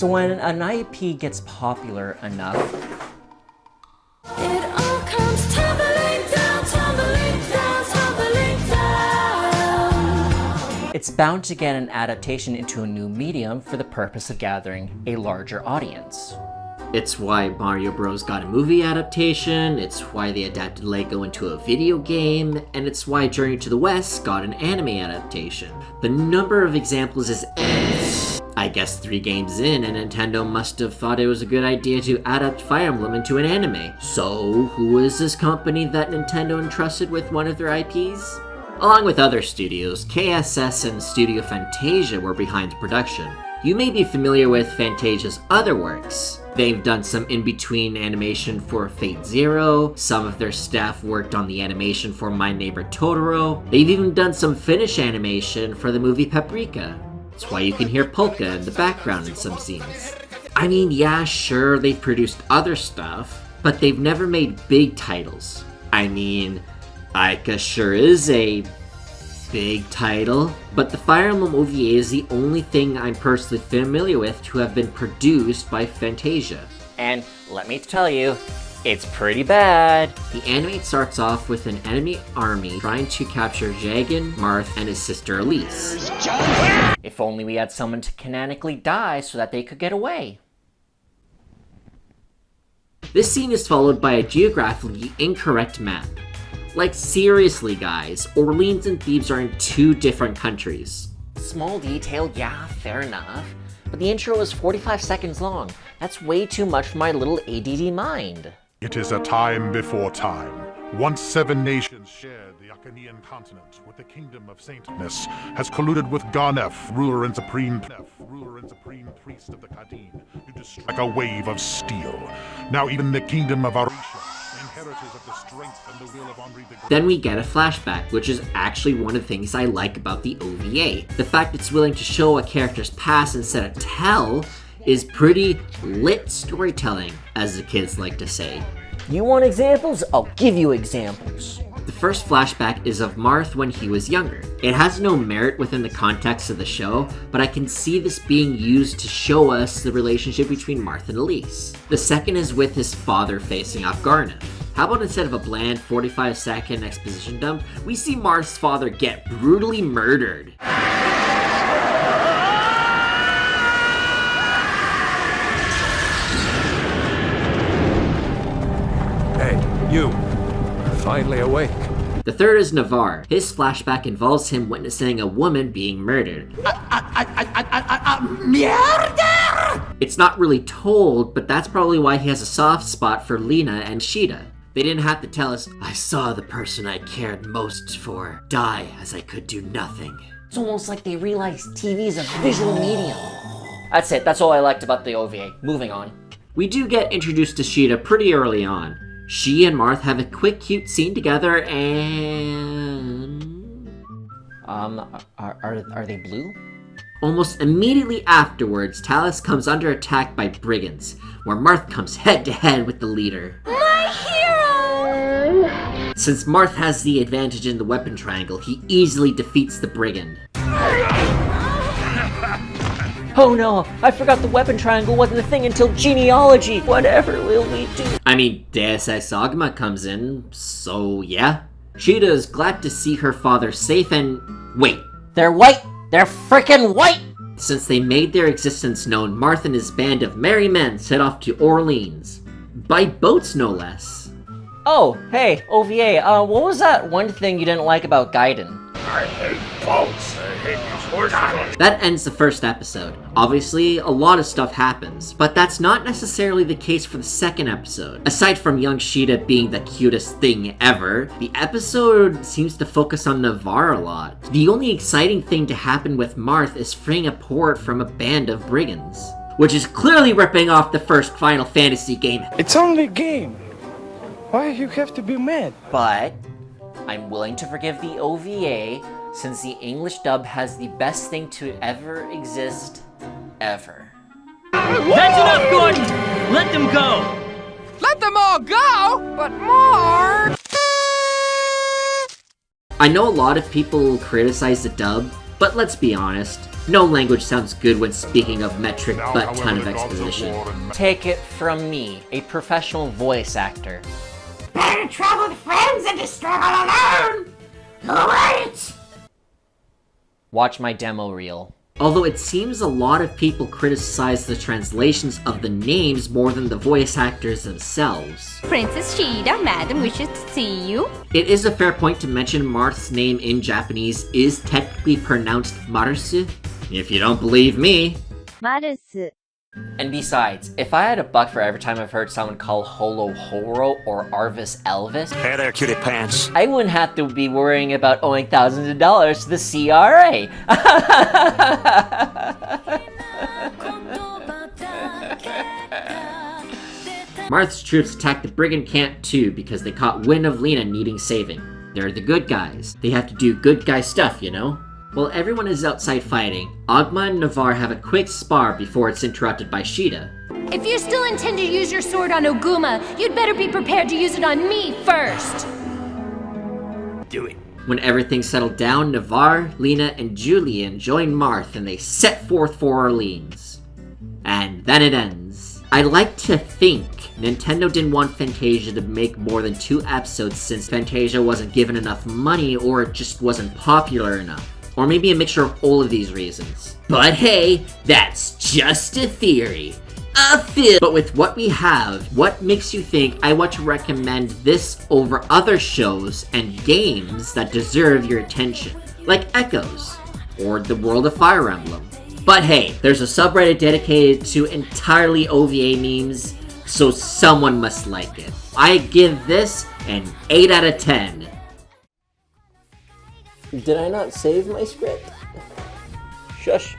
So when an IP gets popular enough, it all comes tumbling down, tumbling down, tumbling down. It's bound to get an adaptation into a new medium for the purpose of gathering a larger audience. It's why Mario Bros. Got a movie adaptation, it's why they adapted Lego into a video game, and it's why Journey to the West got an anime adaptation. The number of examples is endless. I guess 3 games in, and Nintendo must have thought it was a good idea to adapt Fire Emblem into an anime. So, who is this company that Nintendo entrusted with one of their IPs? Along with other studios, KSS and Studio Fantasia were behind the production. You may be familiar with Fantasia's other works. They've done some in-between animation for Fate Zero, some of their staff worked on the animation for My Neighbor Totoro, they've even done some Finnish animation for the movie Paprika. That's why you can hear Polkka in the background in some scenes. I mean, yeah, sure, they've produced other stuff, but they've never made big titles. I mean, Aika sure is a big title, but the Fire Emblem OVA is the only thing I'm personally familiar with to have been produced by Fantasia. And let me tell you, it's pretty bad. The anime starts off with an enemy army trying to capture Jagan, Marth, and his sister Elise. If only we had someone to canonically die so that they could get away. This scene is followed by a geographically incorrect map. Like, seriously guys, Orleans and Thebes are in 2 different countries. Small detail, yeah, fair enough. But the intro is 45 seconds long. That's way too much for my little ADD mind. It is a time before time. Once 7 nations shared the Acanian continent with the kingdom of Saintness, has colluded with Garnef, ruler and supreme priest of the Kadin, to strike a wave of steel. Now even the kingdom of Arisha, inheritors of the strength and the will of Henri the Great. Then we get a flashback, which is actually one of the things I like about the OVA. The fact it's willing to show a character's past instead of tell is pretty lit storytelling, as the kids like to say. You want examples? I'll give you examples. The first flashback is of Marth when he was younger. It has no merit within the context of the show, but I can see this being used to show us the relationship between Marth and Elise. The second is with his father facing off Garnef. How about instead of a bland 45-second exposition dump, we see Marth's father get brutally murdered. Hey, you. Finally awake. The third is Navarre. His flashback involves him witnessing a woman being murdered. Murder! It's not really told, but that's probably why he has a soft spot for Lena and Sheeta. They didn't have to tell us, I saw the person I cared most for die as I could do nothing. It's almost like they realized TV is a visual medium. That's it, that's all I liked about the OVA. Moving on. We do get introduced to Sheeta pretty early on. She and Marth have a quick cute scene together and... Are they blue? Almost immediately afterwards, Talus comes under attack by brigands, where Marth comes head to head with the leader. My hero! Since Marth has the advantage in the weapon triangle, he easily defeats the brigand. Oh no, I forgot the weapon triangle wasn't a thing until Genealogy. Whatever will we do? I mean, Deus Ex Agma comes in, so yeah. Sheeta is glad to see her father safe and... Wait. They're white! They're frickin' white! Since they made their existence known, Marth and his band of merry men set off to Orleans. By boats, no less. Oh, hey, OVA, what was that one thing you didn't like about Gaiden? I hate boats. I hate these horses. That ends the first episode. Obviously, a lot of stuff happens, but that's not necessarily the case for the second episode. Aside from young Sheeta being the cutest thing ever, the episode seems to focus on Navarre a lot. The only exciting thing to happen with Marth is freeing a port from a band of brigands, which is clearly ripping off the first Final Fantasy game. It's only a game. Why you have to be mad? But I'm willing to forgive the OVA since the English dub has the best thing to ever exist, ever. That's enough, Gordon! Let them go! Let them all go, but more. I know a lot of people criticize the dub, But let's be honest, no language sounds good when speaking of metric Now, butt ton however, of the gods of exposition. war and Take it from me, a professional voice actor. Better travel with friends than to struggle alone! Great! Watch my demo reel. Although it seems a lot of people criticize the translations of the names more than the voice actors themselves. Princess Shida, madam, wishes to see you. It is a fair point to mention Marth's name in Japanese is technically pronounced Marusu. If you don't believe me. Marusu. And besides, if I had $1 for every time I've heard someone call Holo Horo or Arvis Elvis, Hey there, cutie pants. I wouldn't have to be worrying about owing thousands of dollars to the CRA. Marth's troops attacked the brigand camp too because they caught wind of Lena needing saving. They're the good guys. They have to do good guy stuff, you know? While everyone is outside fighting, Ogma and Navarre have a quick spar before it's interrupted by Shida. If you still intend to use your sword on Oguma, you'd better be prepared to use it on me first. Do it. When everything's settled down, Navarre, Lena, and Julian join Marth and they set forth for Orleans. And then it ends. I like to think Nintendo didn't want Fantasia to make more than 2 episodes since Fantasia wasn't given enough money or it just wasn't popular enough. Or maybe a mixture of all of these reasons. But hey, that's just a theory. But with what we have, what makes you think I want to recommend this over other shows and games that deserve your attention? Like Echoes, or the World of Fire Emblem. But hey, there's a subreddit dedicated to entirely OVA memes, so someone must like it. I give this an 8 out of 10. Did I not save my script? Shush.